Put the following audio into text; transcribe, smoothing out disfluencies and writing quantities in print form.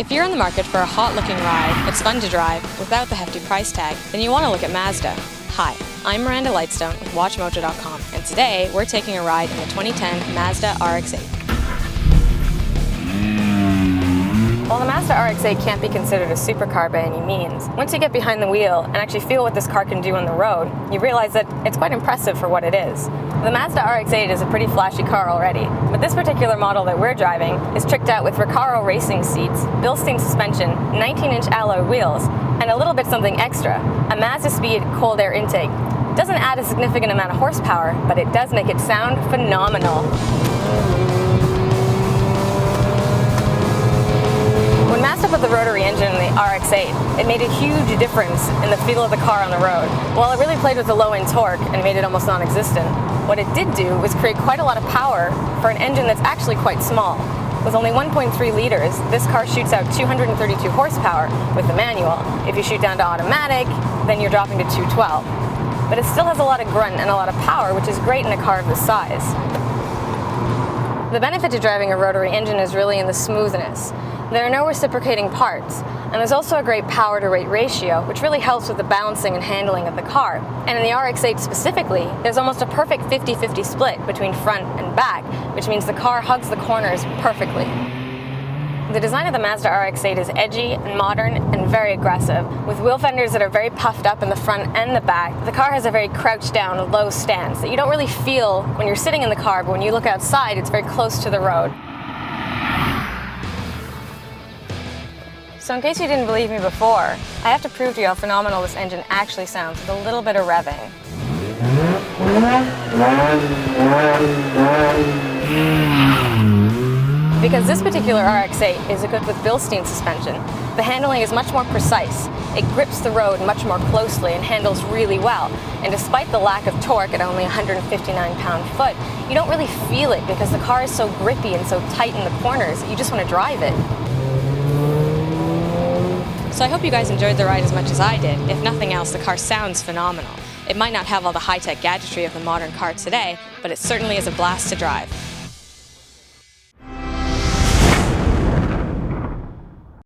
If you're in the market for a hot-looking ride that's fun to drive without the hefty price tag, then you want to look at Mazda. Hi, I'm Miranda Lightstone with WatchMojo.com, and today we're taking a ride in the 2010 Mazda RX-8. While the Mazda RX-8 can't be considered a supercar by any means, once you get behind the wheel and actually feel what this car can do on the road, you realize that it's quite impressive for what it is. The Mazda RX-8 is a pretty flashy car already, but this particular model that we're driving is tricked out with Recaro racing seats, Bilstein suspension, 19-inch alloy wheels, and a little bit something extra, a Mazda Speed cold air intake. It doesn't add a significant amount of horsepower, but it does make it sound phenomenal. When Mazda put the Rotary Engine in the RX-8, it made a huge difference in the feel of the car on the road. While it really played with the low-end torque and made it almost non-existent, what it did do was create quite a lot of power for an engine that's actually quite small. With only 1.3 liters, this car shoots out 232 horsepower with the manual. If you shoot down to automatic, then you're dropping to 212. But it still has a lot of grunt and a lot of power, which is great in a car of this size. The benefit to driving a rotary engine is really in the smoothness. There are no reciprocating parts, and there's also a great power-to-weight ratio, which really helps with the balancing and handling of the car. And in the RX-8 specifically, there's almost a perfect 50-50 split between front and back, which means the car hugs the corners perfectly. The design of the Mazda RX-8 is edgy and modern and very aggressive, with wheel fenders that are very puffed up in the front and the back. The car has a very crouched down, low stance that you don't really feel when you're sitting in the car, but when you look outside, it's very close to the road. So in case you didn't believe me before, I have to prove to you how phenomenal this engine actually sounds with a little bit of revving. Because this particular RX-8 is equipped with Bilstein suspension, the handling is much more precise. It grips the road much more closely and handles really well. And despite the lack of torque at only 159 pound-foot, you don't really feel it because the car is so grippy and so tight in the corners that you just want to drive it. So I hope you guys enjoyed the ride as much as I did. If nothing else, the car sounds phenomenal. It might not have all the high-tech gadgetry of the modern car today, but it certainly is a blast to drive.